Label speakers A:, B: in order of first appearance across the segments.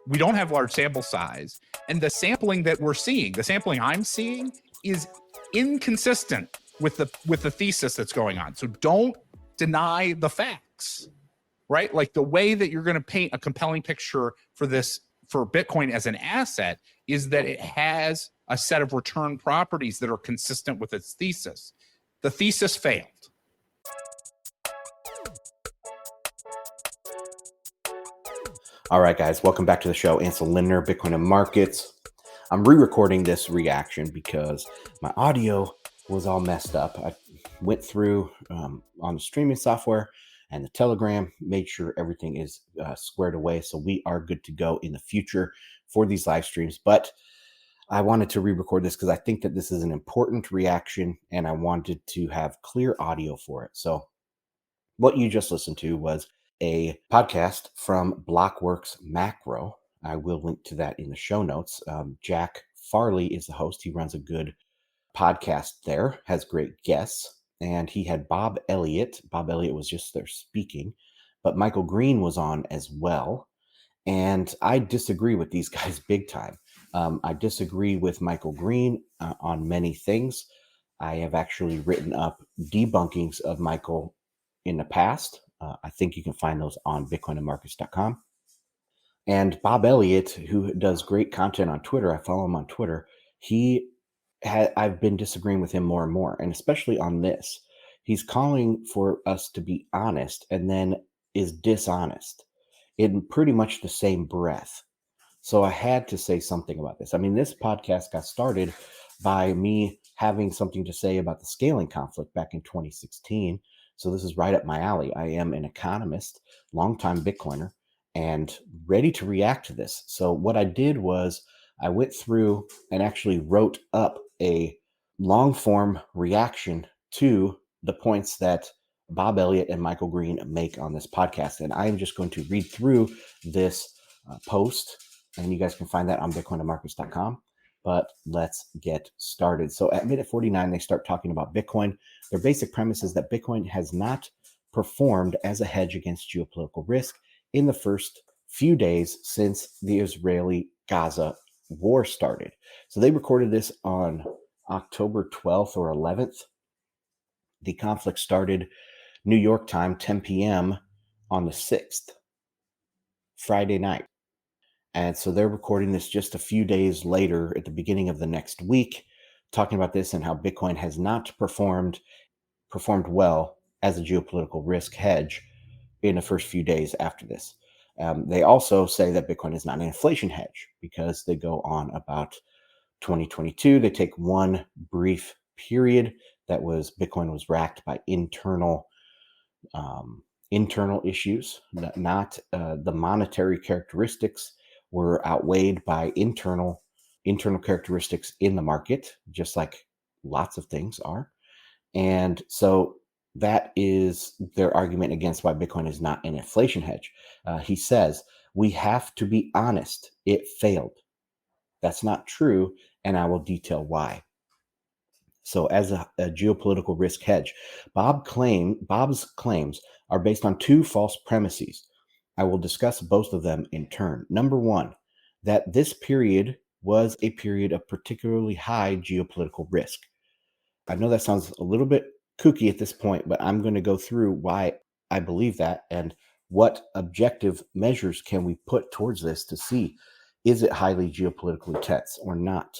A: We don't have large sample size. And the sampling that we're seeing, the sampling I'm seeing, is inconsistent with the thesis that's going on. So don't deny the facts, right? Like the way that you're going to paint a compelling picture for Bitcoin as an asset is that it has a set of return properties that are consistent with its thesis. The thesis failed.
B: All right, guys, welcome back to the show. Ansel Lindner, Bitcoin and Markets. I'm re-recording this reaction because my audio was all messed up. I went through on the streaming software and the Telegram, made sure everything is squared away. So we are good to go in the future for these live streams. But I wanted to re-record this because I think that this is an important reaction and I wanted to have clear audio for it. So what you just listened to was a podcast from Blockworks Macro. I will link to that in the show notes. Jack Farley is the host. He runs a good podcast there, has great guests. And he had Bob Elliott. Bob Elliott was just there speaking, but Michael Green was on as well. And I disagree with these guys big time. I disagree with Michael Green on many things. I have actually written up debunkings of Michael in the past. I think you can find those on bitcoinandmarkets.com. And Bob Elliott, who does great content on Twitter, I follow him on Twitter. I've been disagreeing with him more and more, and especially on this. He's calling for us to be honest and then is dishonest in pretty much the same breath. So I had to say something about this. I mean, this podcast got started by me having something to say about the scaling conflict back in 2016. So this is right up my alley. I am an economist, longtime Bitcoiner, and ready to react to this. So what I did was I went through and actually wrote up a long form reaction to the points that Bob Elliott and Michael Green make on this podcast. And I am just going to read through this post, and you guys can find that on bitcoinandmarkets.com. But let's get started. So at minute 49, they start talking about Bitcoin. Their basic premise is that Bitcoin has not performed as a hedge against geopolitical risk in the first few days since the Israeli-Gaza war started. So they recorded this on October 12th or 11th. The conflict started New York time, 10 p.m. on the 6th, Friday night. And so they're recording this just a few days later at the beginning of the next week, talking about this and how Bitcoin has not performed well as a geopolitical risk hedge in the first few days after this. They also say that Bitcoin is not an inflation hedge because they go on about 2022. They take one brief period that was Bitcoin was racked by internal issues, not the monetary characteristics were outweighed by internal characteristics in the market, just like lots of things are. And so that is their argument against why Bitcoin is not an inflation hedge. He says, we have to be honest, it failed. That's not true, and I will detail why. So as a geopolitical risk hedge, Bob's claims are based on two false premises. I will discuss both of them in turn. Number one, that this period was a period of particularly high geopolitical risk. I know that sounds a little bit kooky at this point, but I'm going to go through why I believe that and what objective measures can we put towards this to see, is it highly geopolitically tense or not?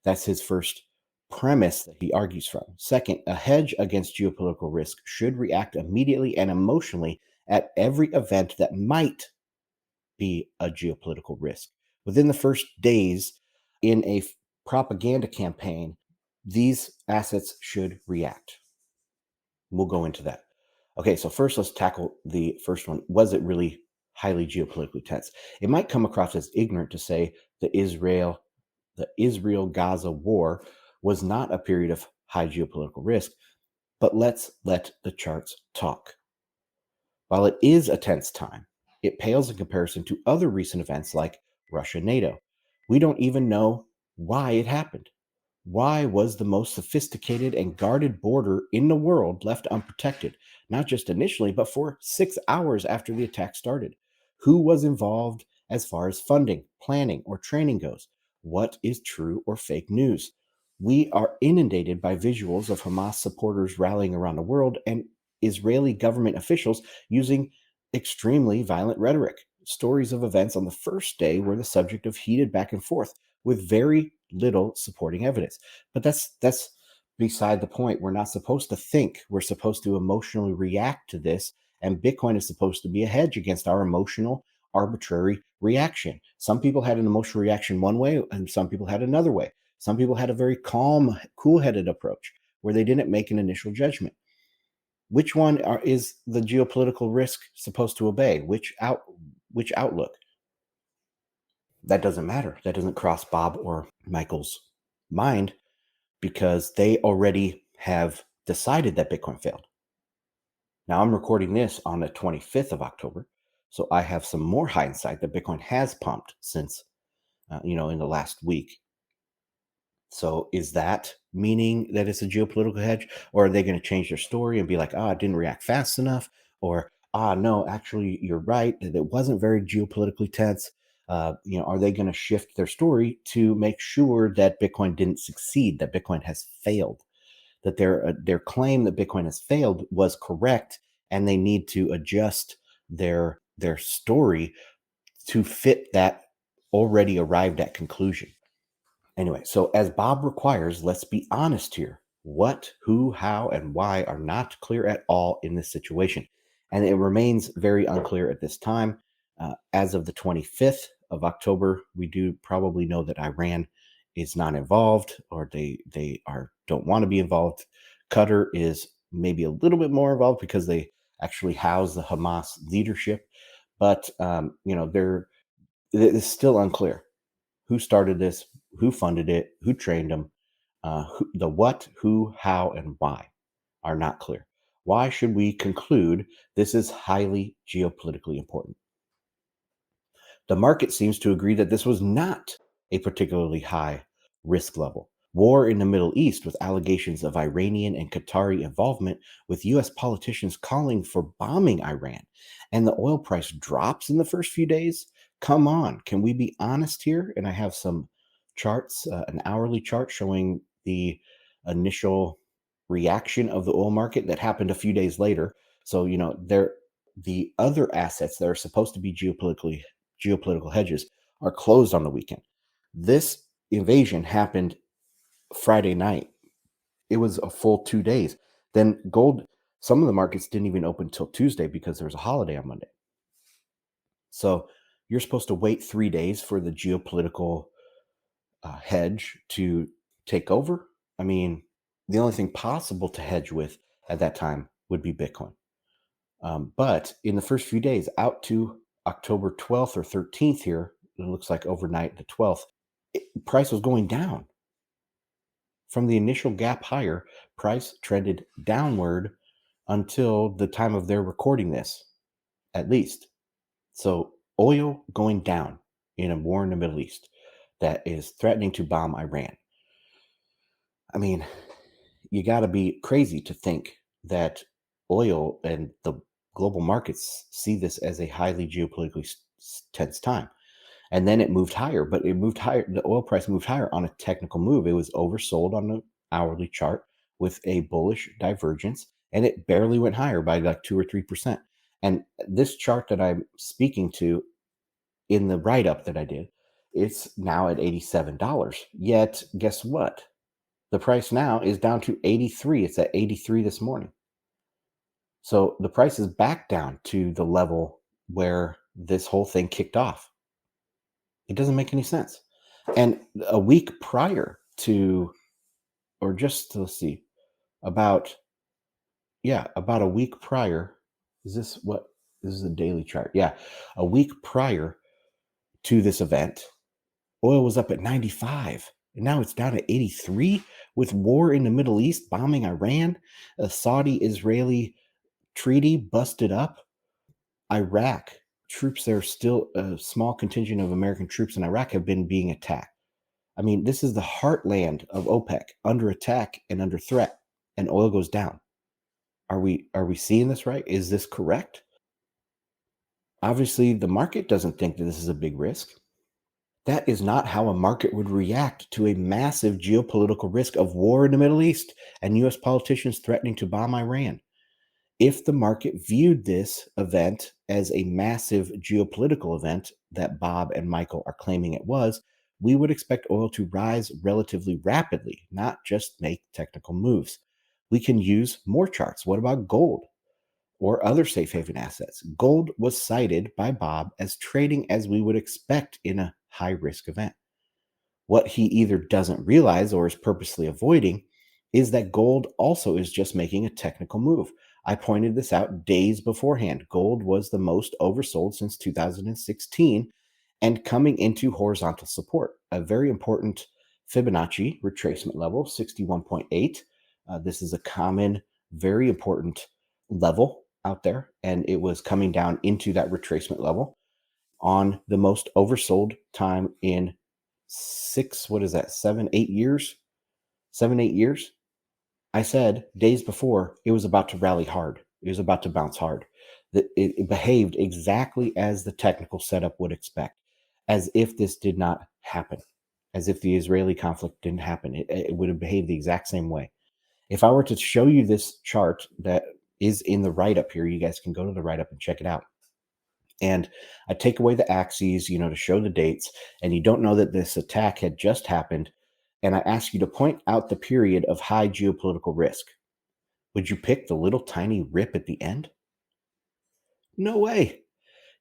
B: That's his first premise that he argues from. Second, a hedge against geopolitical risk should react immediately and emotionally at every event that might be a geopolitical risk. Within the first days in a propaganda campaign, these assets should react. We'll go into that. Okay, so first let's tackle the first one. Was it really highly geopolitically tense? It might come across as ignorant to say the Israel-Gaza war was not a period of high geopolitical risk, but let's let the charts talk. While it is a tense time, it pales in comparison to other recent events like Russia-NATO. We don't even know why it happened. Why was the most sophisticated and guarded border in the world left unprotected, not just initially, but for 6 hours after the attack started? Who was involved as far as funding, planning, or training goes. What is true or fake news? We are inundated by visuals of Hamas supporters rallying around the world and Israeli government officials using extremely violent rhetoric. Stories of events on the first day were the subject of heated back and forth with very little supporting evidence. But that's beside the point. We're not supposed to think. We're supposed to emotionally react to this, and Bitcoin is supposed to be a hedge against our emotional, arbitrary reaction. Some people had an emotional reaction one way, and some people had another way. Some people had a very calm, cool-headed approach where they didn't make an initial judgment. Which one is the geopolitical risk supposed to obey? Which outlook? That doesn't matter. That doesn't cross Bob or Michael's mind because they already have decided that Bitcoin failed. Now I'm recording this on the 25th of October, so I have some more hindsight that Bitcoin has pumped since, in the last week. So is that meaning that it's a geopolitical hedge, or are they going to change their story and be like, it didn't react fast enough, or no, actually you're right, that it wasn't very geopolitically tense? Are they going to shift their story to make sure that Bitcoin didn't succeed, that Bitcoin has failed, that their claim that Bitcoin has failed was correct, and they need to adjust their story to fit that already arrived at conclusion? Anyway, so as Bob requires, let's be honest here. What, who, how, and why are not clear at all in this situation. And it remains very unclear at this time. As of the 25th of October, we do probably know that Iran is not involved, or they don't want to be involved. Qatar is maybe a little bit more involved because they actually house the Hamas leadership. But, it's still unclear who started this, who funded it, who trained them. The what, who, how, and why are not clear. Why should we conclude this is highly geopolitically important? The market seems to agree that this was not a particularly high risk level. War in the Middle East with allegations of Iranian and Qatari involvement, with US politicians calling for bombing Iran, and the oil price drops in the first few days. Come on, can we be honest here? And I have some charts, an hourly chart showing the initial reaction of the oil market that happened a few days later. So, the other assets that are supposed to be geopolitical hedges are closed on the weekend. This invasion happened Friday night. It was a full 2 days. Then gold, some of the markets didn't even open till Tuesday because there was a holiday on Monday. So you're supposed to wait 3 days for the geopolitical hedge to take over. I mean, the only thing possible to hedge with at that time would be Bitcoin. But in the first few days, out to October 12th or 13th here, it looks like overnight the 12th, price was going down. From the initial gap higher, price trended downward until the time of their recording this, at least. So oil going down in a war in the Middle East that is threatening to bomb Iran. I mean, you got to be crazy to think that oil and the global markets see this as a highly geopolitically tense time. And then it moved higher, but it moved higher. The oil price moved higher on a technical move. It was oversold on the hourly chart with a bullish divergence, and it barely went higher by like 2 or 3%. And this chart that I'm speaking to in the write-up that I did, it's now at $87. Yet, guess what? The price now is down to 83. It's at 83 this morning. So the price is back down to the level where this whole thing kicked off. It doesn't make any sense. And a week prior to, or just let's see, about a week prior. This is a daily chart. Yeah. A week prior to this event, oil was up at 95. And now it's down at 83 with war in the Middle East, bombing Iran, a Saudi-Israeli treaty busted up. Iraq, troops there, still a small contingent of American troops in Iraq have been being attacked. I mean, this is the heartland of OPEC, under attack and under threat, and oil goes down. Are we seeing this right? Is this correct? Obviously, the market doesn't think that this is a big risk. That is not how a market would react to a massive geopolitical risk of war in the Middle East and US politicians threatening to bomb Iran. If the market viewed this event as a massive geopolitical event that Bob and Michael are claiming it was, we would expect oil to rise relatively rapidly, not just make technical moves. We can use more charts. What about gold or other safe haven assets? Gold was cited by Bob as trading as we would expect in a high risk event. What he either doesn't realize or is purposely avoiding is that gold also is just making a technical move. I pointed this out days beforehand. Gold was the most oversold since 2016 and coming into horizontal support, a very important Fibonacci retracement level, 61.8. This is a common, very important level out there, and it was coming down into that retracement level on the most oversold time in what is that, 7, 8 years? 7, 8 years. I said days before it was about to rally hard. It was about to bounce hard. That it behaved exactly as the technical setup would expect, as if this did not happen, as if the Israeli conflict didn't happen. It would have behaved the exact same way. If I were to show you this chart that is in the write up here, you guys can go to the write up and check it out. And I take away the axes, to show the dates, and you don't know that this attack had just happened. And I ask you to point out the period of high geopolitical risk. Would you pick the little tiny rip at the end? No way.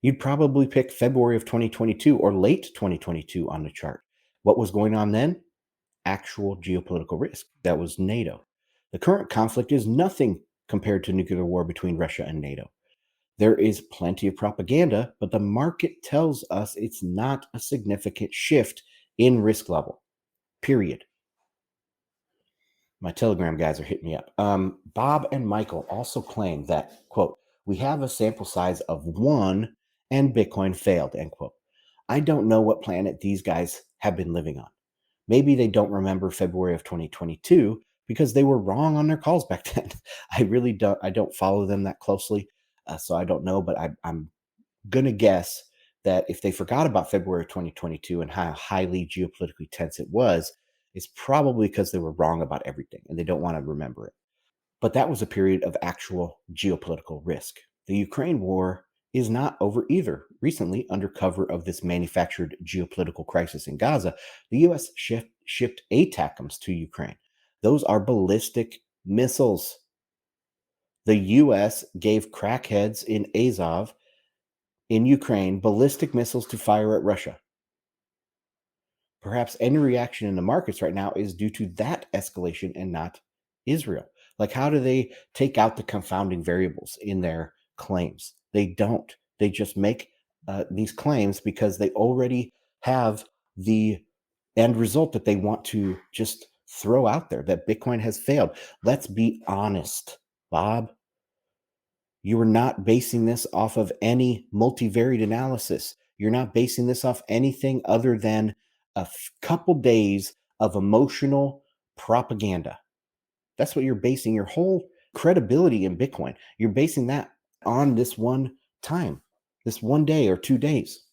B: You'd probably pick February of 2022 or late 2022 on the chart. What was going on then? Actual geopolitical risk. That was NATO. The current conflict is nothing compared to nuclear war between Russia and NATO. There is plenty of propaganda, but the market tells us it's not a significant shift in risk level, period. My Telegram guys are hitting me up. Bob and Michael also claim that, quote, we have a sample size of 1 and Bitcoin failed, end quote. I don't know what planet these guys have been living on. Maybe they don't remember February of 2022 because they were wrong on their calls back then. I really don't. I don't follow them that closely, so I don't know. But I'm gonna guess that if they forgot about February of 2022 and how highly geopolitically tense it was, it's probably because they were wrong about everything and they don't want to remember it. But that was a period of actual geopolitical risk. The Ukraine war is not over either. Recently, under cover of this manufactured geopolitical crisis in Gaza, the US shipped ATACMS to Ukraine. Those are ballistic missiles. The US gave crackheads in Azov in Ukraine ballistic missiles to fire at Russia. Perhaps any reaction in the markets right now is due to that escalation and not Israel. Like, how do they take out the confounding variables in their claims? They don't. They just make these claims because they already have the end result that they want to just throw out there, that Bitcoin has failed. Let's be honest, Bob. You are not basing this off of any multivariate analysis. You're not basing this off anything other than a couple days of emotional propaganda. That's what you're basing your whole credibility in Bitcoin. You're basing that on this one time, this one day or 2 days.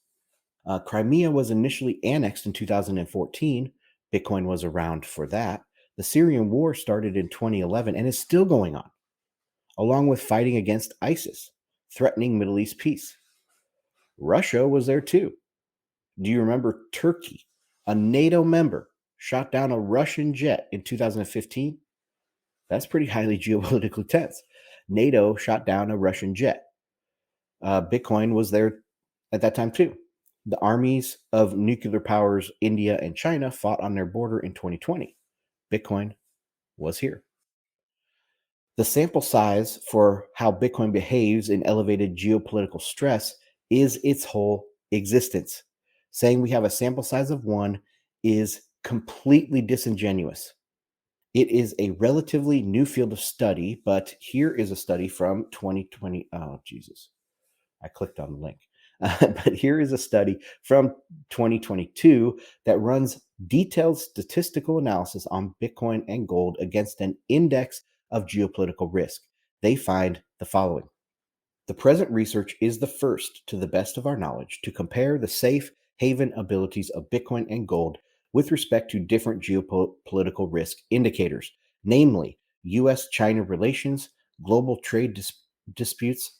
B: Crimea was initially annexed in 2014. Bitcoin was around for that. The Syrian war started in 2011 and is still going on, along with fighting against ISIS, threatening Middle East peace. Russia was there too. Do you remember Turkey, a NATO member, shot down a Russian jet in 2015? That's pretty highly geopolitically tense. NATO shot down a Russian jet. Bitcoin was there at that time too. The armies of nuclear powers, India and China, fought on their border in 2020. Bitcoin was here. The sample size for how Bitcoin behaves in elevated geopolitical stress is its whole existence. Saying we have a sample size of 1 is completely disingenuous. It is a relatively new field of study, but here is a study from 2020. Oh, Jesus. I clicked on the link. But here is a study from 2022 that runs detailed statistical analysis on Bitcoin and gold against an index of geopolitical risk. They find the following. The present research is the first, to the best of our knowledge, to compare the safe haven abilities of Bitcoin and gold with respect to different geopolitical risk indicators, namely US China relations, global trade disputes,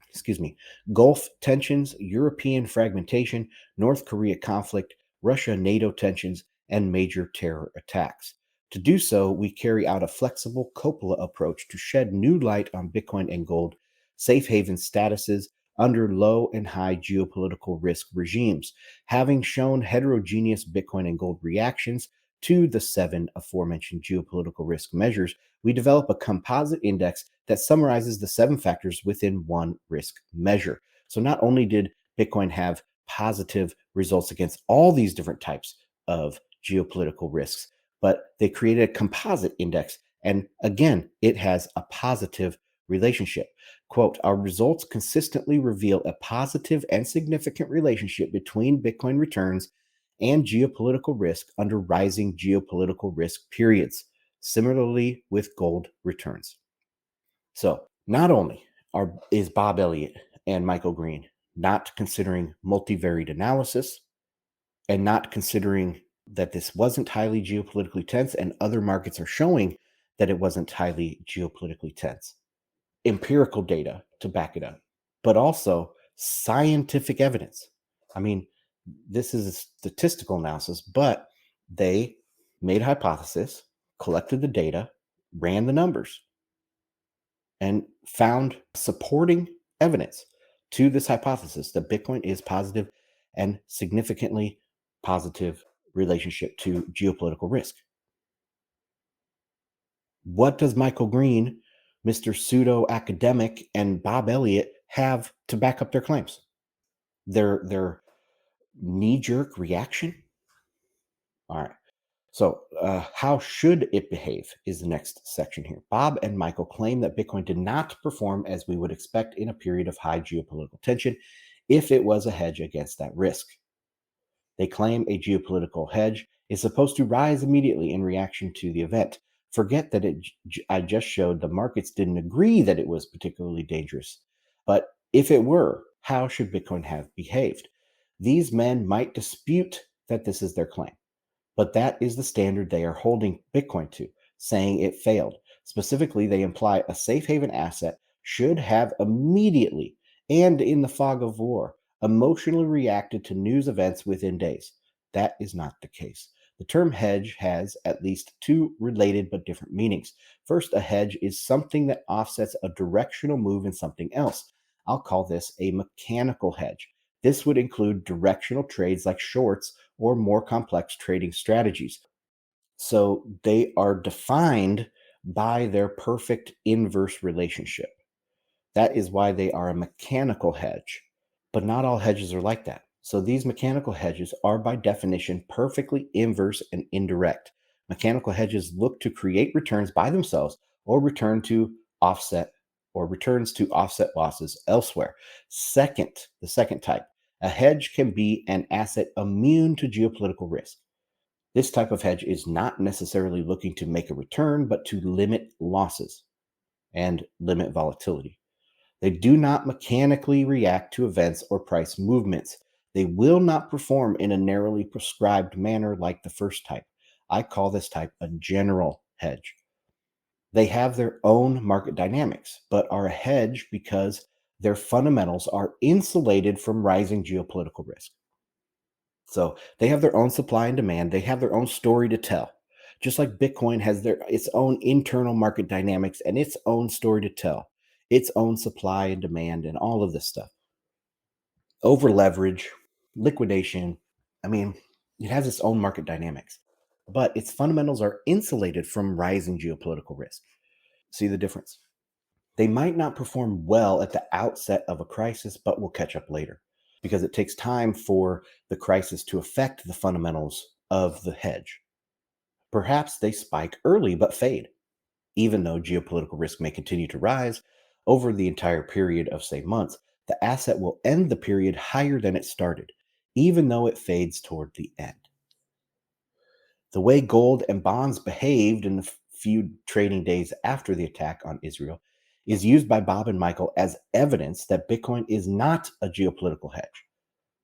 B: excuse me, Gulf tensions, European fragmentation, North Korea conflict, Russia NATO tensions, and major terror attacks. To do so, we carry out a flexible Coppola approach to shed new light on Bitcoin and gold safe haven statuses under low and high geopolitical risk regimes, having shown heterogeneous Bitcoin and gold reactions to the 7 aforementioned geopolitical risk measures. We develop a composite index that summarizes the 7 factors within one risk measure. So not only did Bitcoin have positive results against all these different types of geopolitical risks, but they created a composite index. And again, it has a positive relationship. Quote, our results consistently reveal a positive and significant relationship between Bitcoin returns and geopolitical risk under rising geopolitical risk periods, similarly with gold returns. So not only is Bob Elliott and Michael Green not considering multivariate analysis and not considering that this wasn't highly geopolitically tense, and other markets are showing that it wasn't highly geopolitically tense. Empirical data to back it up, but also scientific evidence. I mean, this is a statistical analysis, but they made a hypothesis, collected the data, ran the numbers, and found supporting evidence to this hypothesis that Bitcoin is positive and significantly positive relationship to geopolitical risk. What does Michael Green, Mr. Pseudo Academic, and Bob Elliott have to back up their claims? Their knee-jerk reaction? All right. So, how should it behave is the next section here. Bob and Michael claim that Bitcoin did not perform as we would expect in a period of high geopolitical tension if it was a hedge against that risk. They claim a geopolitical hedge is supposed to rise immediately in reaction to the event. Forget that I just showed the markets didn't agree that it was particularly dangerous. But if it were, how should Bitcoin have behaved? These men might dispute that this is their claim, but that is the standard they are holding Bitcoin to, saying it failed. Specifically, they imply a safe haven asset should have immediately, and in the fog of war, emotionally reacted to news events within days. That is not the case. The term hedge has at least 2 related but different meanings. First, a hedge is something that offsets a directional move in something else. I'll call this a mechanical hedge. This would include directional trades like shorts or more complex trading strategies. So they are defined by their perfect inverse relationship. That is why they are a mechanical hedge. But not all hedges are like that. So these mechanical hedges are by definition perfectly inverse and indirect. Mechanical hedges look to create returns by themselves or returns to offset losses elsewhere. The second type, a hedge can be an asset immune to geopolitical risk. This type of hedge is not necessarily looking to make a return, but to limit losses and limit volatility. They do not mechanically react to events or price movements. They will not perform in a narrowly prescribed manner like the first type. I call this type a general hedge. They have their own market dynamics, but are a hedge because their fundamentals are insulated from rising geopolitical risk. So they have their own supply and demand. They have their own story to tell. Just like Bitcoin has its own internal market dynamics and its own story to tell, its own supply and demand, and all of this stuff. Over leverage, liquidation. I mean, it has its own market dynamics, but its fundamentals are insulated from rising geopolitical risk. See the difference? They might not perform well at the outset of a crisis, but will catch up later because it takes time for the crisis to affect the fundamentals of the hedge. Perhaps they spike early but fade, even though geopolitical risk may continue to rise over the entire period of, say, months. The asset will end the period higher than it started, even though it fades toward the end. The way gold and bonds behaved in the few trading days after the attack on Israel is used by Bob and Michael as evidence that Bitcoin is not a geopolitical hedge.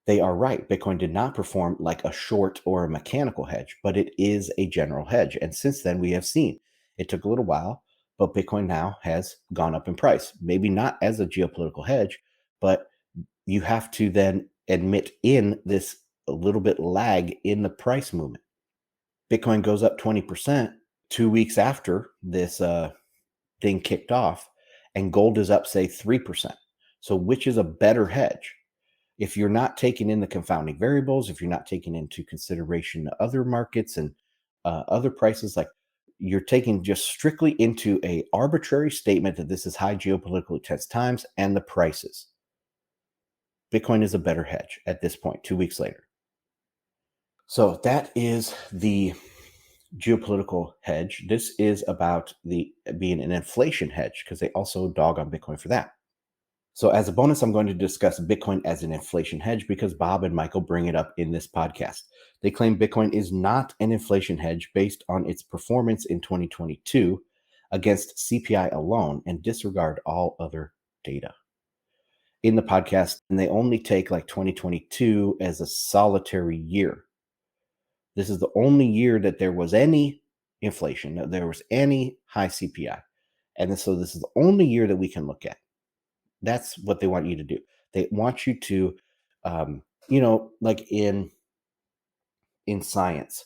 B: They are right. Bitcoin did not perform like a short or a mechanical hedge, but it is a general hedge. And since then, we have seen it took a little while, but Bitcoin now has gone up in price. Maybe not as a geopolitical hedge, but you have to then admit in this a little bit lag in the price movement. Bitcoin goes up 20% 2 weeks after this thing kicked off, and gold is up, say, 3%. So which is a better hedge? If you're not taking in the confounding variables, if you're not taking into consideration other markets and other prices, like you're taking just strictly into a arbitrary statement that this is high geopolitical tense times and the prices, Bitcoin is a better hedge at this point, 2 weeks later. So that is the geopolitical hedge. This is about the being an inflation hedge because they also dog on Bitcoin for that. So as a bonus, I'm going to discuss Bitcoin as an inflation hedge because Bob and Michael bring it up in this podcast. They claim Bitcoin is not an inflation hedge based on its performance in 2022 against CPI alone and disregard all other data. In the podcast, and they only take like 2022 as a solitary year. This is the only year that there was any inflation, that there was any high CPI. And so this is the only year that we can look at. That's what they want you to do. They want you to, like in science,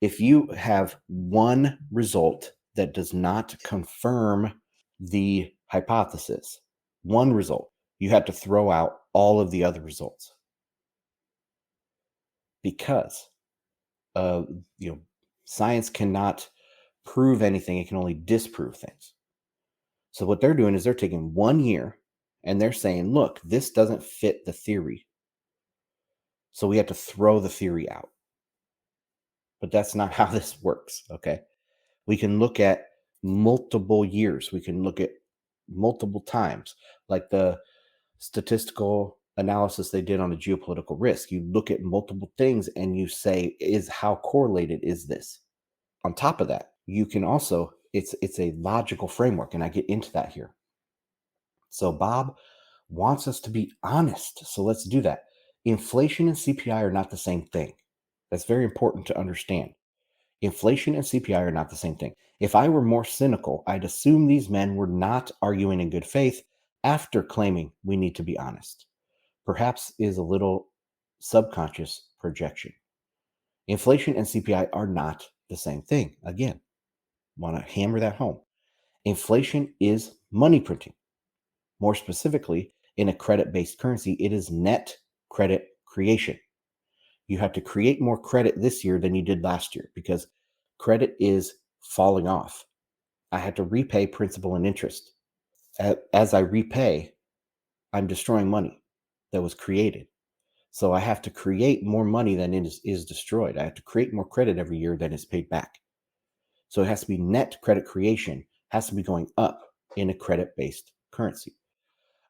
B: if you have one result that does not confirm the hypothesis, one result, you have to throw out all of the other results because science cannot prove anything; it can only disprove things. So what they're doing is they're taking 1 year and they're saying, look, this doesn't fit the theory. So we have to throw the theory out. But that's not how this works, okay? We can look at multiple years. We can look at multiple times, like the statistical analysis they did on a geopolitical risk. You look at multiple things and you say, how correlated is this? On top of that, you can also, it's a logical framework, and I get into that here. So Bob wants us to be honest. So let's do that. Inflation and CPI are not the same thing. That's very important to understand. Inflation and CPI are not the same thing. If I were more cynical, I'd assume these men were not arguing in good faith after claiming we need to be honest. Perhaps is a little subconscious projection. Inflation and CPI are not the same thing. Again, want to hammer that home. Inflation is money printing. More specifically, in a credit-based currency, it is net credit creation. You have to create more credit this year than you did last year because credit is falling off. I had to repay principal and interest. As I repay, I'm destroying money that was created. So I have to create more money than is destroyed. I have to create more credit every year than is paid back. So it has to be net credit creation, has to be going up in a credit-based currency.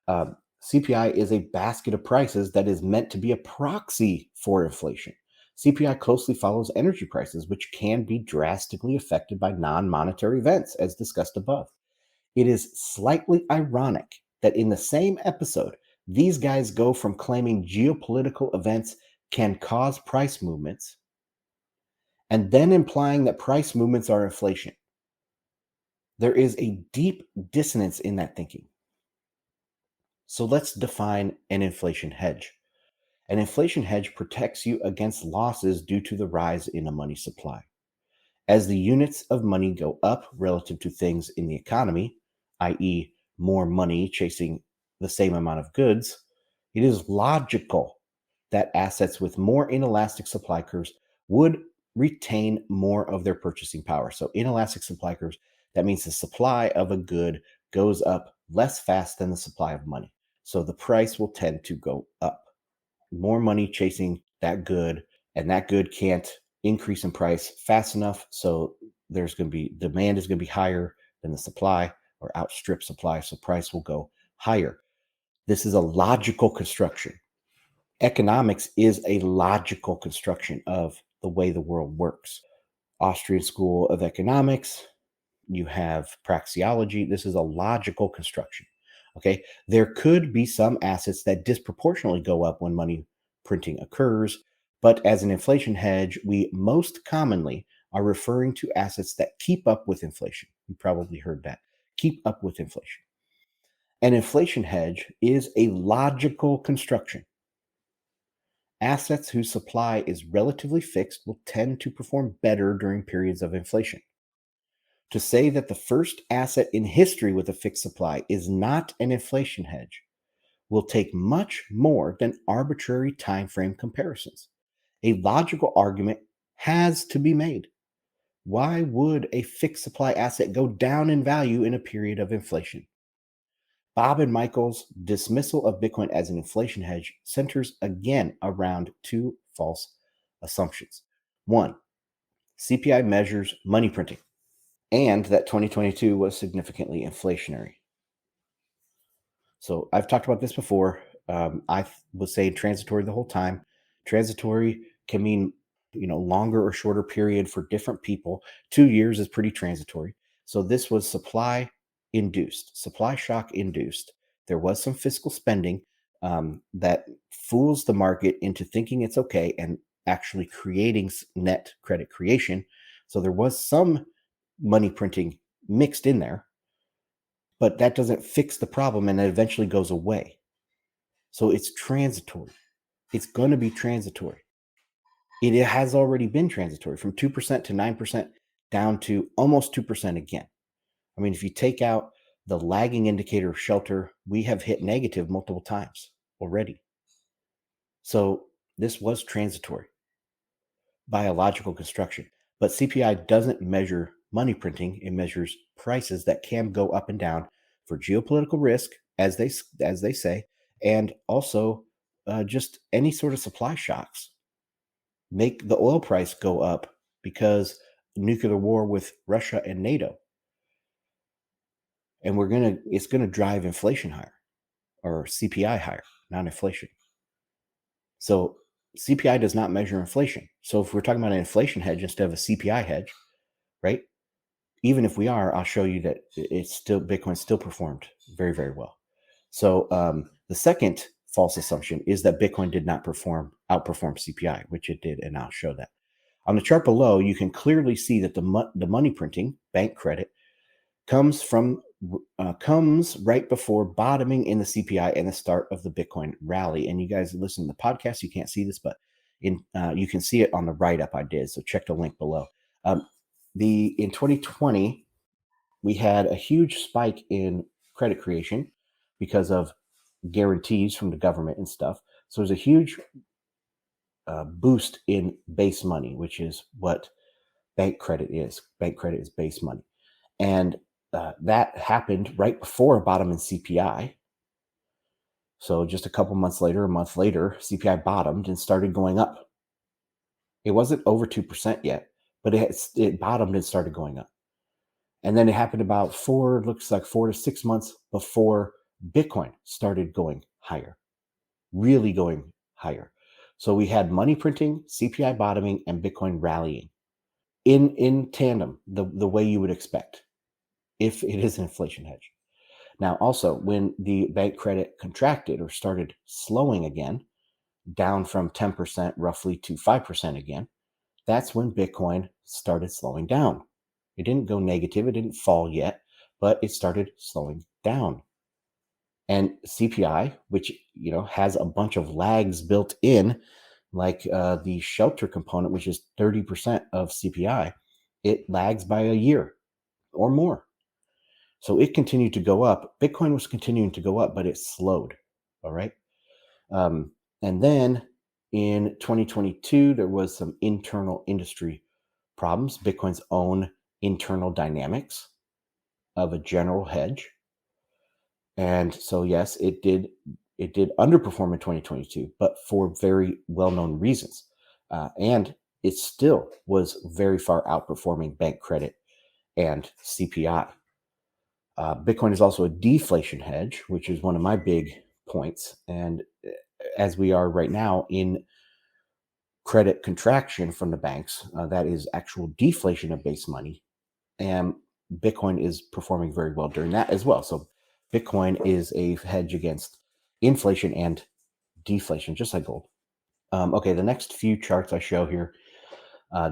B: CPI is a basket of prices that is meant to be a proxy for inflation. CPI closely follows energy prices, which can be drastically affected by non-monetary events, as discussed above. It is slightly ironic that in the same episode, these guys go from claiming geopolitical events can cause price movements and then implying that price movements are inflation. There is a deep dissonance in that thinking. So let's define an inflation hedge. An inflation hedge protects you against losses due to the rise in a money supply. As the units of money go up relative to things in the economy, i.e., more money chasing the same amount of goods, it is logical that assets with more inelastic supply curves would retain more of their purchasing power. So inelastic supply curves, that means the supply of a good goes up less fast than the supply of money. So the price will tend to go up. More money chasing that good, and that good can't increase in price fast enough. So there's going to be demand is going to be higher than the supply or outstrip supply. So price will go higher. This is a logical construction. Economics is a logical construction of the way the world works. Austrian School of Economics, you have praxeology. This is a logical construction. Okay. There could be some assets that disproportionately go up when money printing occurs, but as an inflation hedge, we most commonly are referring to assets that keep up with inflation. You probably heard that. Keep up with inflation. An inflation hedge is a logical construction. Assets whose supply is relatively fixed will tend to perform better during periods of inflation. To say that the first asset in history with a fixed supply is not an inflation hedge will take much more than arbitrary time frame comparisons. A logical argument has to be made. Why would a fixed supply asset go down in value in a period of inflation? Bob and Michael's dismissal of Bitcoin as an inflation hedge centers again around two false assumptions. One, CPI measures money printing, and that 2022 was significantly inflationary. So I've talked about this before. I was saying transitory the whole time. Transitory can mean, longer or shorter period for different people. 2 years is pretty transitory. So this was supply induced, supply shock induced. There was some fiscal spending that fools the market into thinking it's okay and actually creating net credit creation. So there was some money printing mixed in there, but that doesn't fix the problem, and it eventually goes away. So it's transitory. It's going to be transitory. It has already been transitory from 2% to 9% down to almost 2% again. I mean, if you take out the lagging indicator of shelter, we have hit negative multiple times already. So this was transitory biological construction. But CPI doesn't measure money printing. It measures prices that can go up and down for geopolitical risk, as they say, and also just any sort of supply shocks. Make the oil price go up because nuclear war with Russia and NATO. And it's gonna drive inflation higher, or CPI higher, not inflation. So CPI does not measure inflation. So if we're talking about an inflation hedge instead of a CPI hedge, right? Even if we are, I'll show you that Bitcoin still performed very, very well. So the second false assumption is that Bitcoin did not outperform CPI, which it did, and I'll show that. On the chart below, you can clearly see that the money printing, bank credit, comes right before bottoming in the CPI and the start of the Bitcoin rally. And you guys listen to the podcast, you can't see this, but you can see it on the write-up I did. So check the link below. In 2020, we had a huge spike in credit creation because of guarantees from the government and stuff. So there's a huge boost in base money, which is what bank credit is. Bank credit is base money. And that happened right before a bottom in CPI. So just a month later, CPI bottomed and started going up. It wasn't over 2% yet, but it bottomed and started going up. And then it happened about 4 to 6 months before Bitcoin started going higher, really going higher. So we had money printing, CPI bottoming, and Bitcoin rallying in tandem, the way you would expect if it is an inflation hedge. Now, also, when the bank credit contracted or started slowing again, down from 10% roughly to 5% again, that's when Bitcoin started slowing down. It didn't go negative, it didn't fall yet, but it started slowing down. And CPI, which has a bunch of lags built in, like the shelter component, which is 30% of CPI, it lags by a year or more. So it continued to go up. Bitcoin was continuing to go up, but it slowed. All right. And then in 2022, there was some internal industry problems, Bitcoin's own internal dynamics of a general hedge. And so, yes, it did underperform in 2022, but for very well-known reasons. And it still was very far outperforming bank credit and CPI. Bitcoin is also a deflation hedge, which is one of my big points. And as we are right now in credit contraction from the banks, that is actual deflation of base money. And Bitcoin is performing very well during that as well. So Bitcoin is a hedge against inflation and deflation, just like gold. Okay, the next few charts I show here,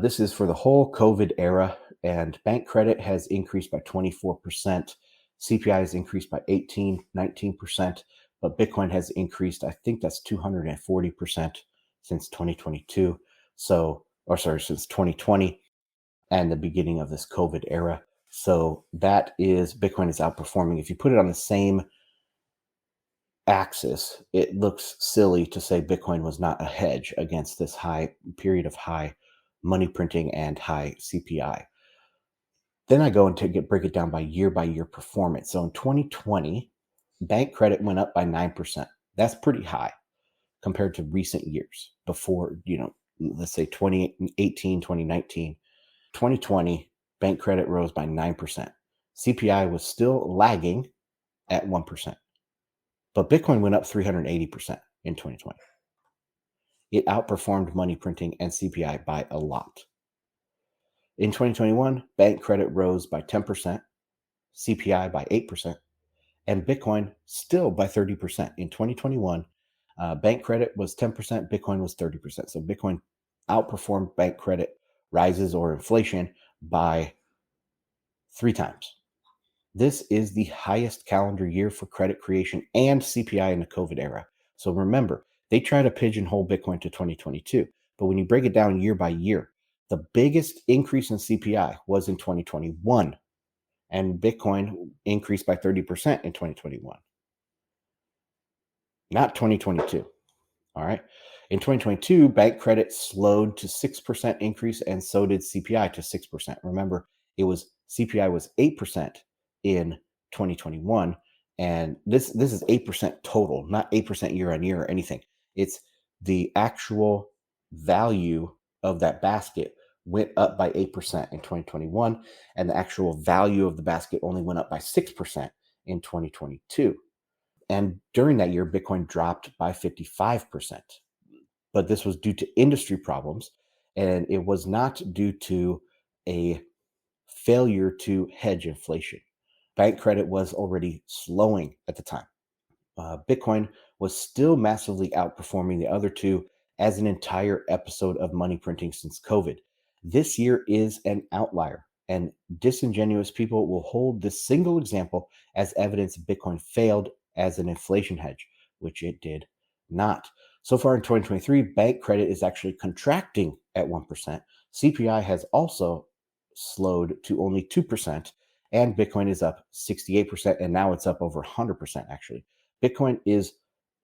B: this is for the whole COVID era, and bank credit has increased by 24%. CPI has increased by 19%, but Bitcoin has increased, I think that's 240% since 2022. Since 2020 and the beginning of this COVID era. So that is, Bitcoin is outperforming. If you put it on the same axis, it looks silly to say Bitcoin was not a hedge against this high period of high money printing and high CPI. Then I go and break it down by year performance. So in 2020, bank credit went up by 9%. That's pretty high compared to recent years before, let's say 2018, 2019. 2020, bank credit rose by 9%. CPI was still lagging at 1%. But Bitcoin went up 380% in 2020. It outperformed money printing and CPI by a lot. In 2021, bank credit rose by 10%, CPI by 8%, and Bitcoin still by 30%. In 2021, bank credit was 10%, Bitcoin was 30%. So Bitcoin outperformed bank credit rises or inflation by 3 times. This is the highest calendar year for credit creation and CPI in the COVID era. So remember, they try to pigeonhole Bitcoin to 2022. But when you break it down year by year, the biggest increase in CPI was in 2021. And Bitcoin increased by 30% in 2021. Not 2022. All right. In 2022, bank credit slowed to 6% increase, and so did CPI to 6%. Remember, CPI was 8% in 2021, and this is 8% total, not 8% year on year or anything. It's the actual value of that basket went up by 8% in 2021, and the actual value of the basket only went up by 6% in 2022. And during that year, Bitcoin dropped by 55%. But this was due to industry problems, and it was not due to a failure to hedge inflation. Bank credit was already slowing at the time. Bitcoin was still massively outperforming the other two as an entire episode of money printing since COVID. This year is an outlier, and disingenuous people will hold this single example as evidence Bitcoin failed as an inflation hedge, which it did not. So far in 2023, bank credit is actually contracting at 1%. CPI has also slowed to only 2%, and Bitcoin is up 68%, and now it's up over 100% actually. Bitcoin is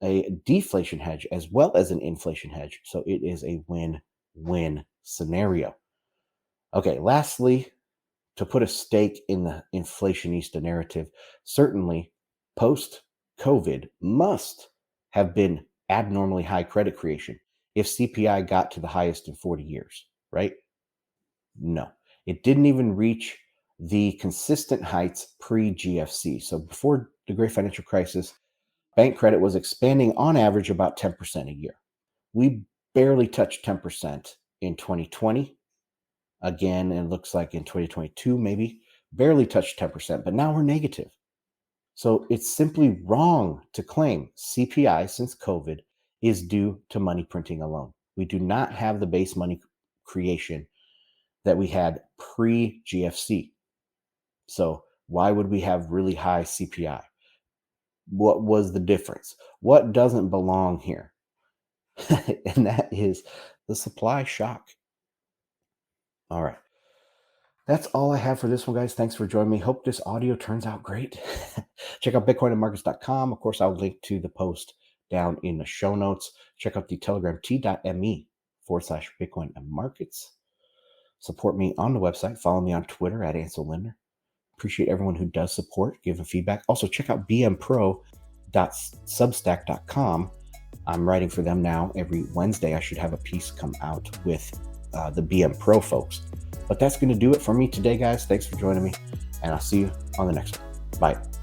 B: a deflation hedge as well as an inflation hedge, so it is a win-win scenario. Okay, lastly, to put a stake in the inflationista narrative, certainly post-COVID must have been abnormally high credit creation if CPI got to the highest in 40 years, right? No, it didn't even reach the consistent heights pre-GFC. So before the Great Financial Crisis, bank credit was expanding on average about 10% a year. We barely touched 10% in 2020. Again, it looks like in 2022, maybe barely touched 10%, but now we're negative. So it's simply wrong to claim CPI since COVID is due to money printing alone. We do not have the base money creation that we had pre-GFC. So why would we have really high CPI? What was the difference? What doesn't belong here? And that is the supply shock. All right. That's all I have for this one, guys. Thanks for joining me. Hope this audio turns out great. Check out bitcoinandmarkets.com. Of course, I'll link to the post down in the show notes. Check out the Telegram t.me/Bitcoin and Markets. Support me on the website. Follow me on Twitter at Ansel Lindner. Appreciate everyone who does support, giving feedback. Also, check out bmpro.substack.com. I'm writing for them now every Wednesday. I should have a piece come out with the BM Pro folks. But that's going to do it for me today, guys. Thanks for joining me, and I'll see you on the next one. Bye.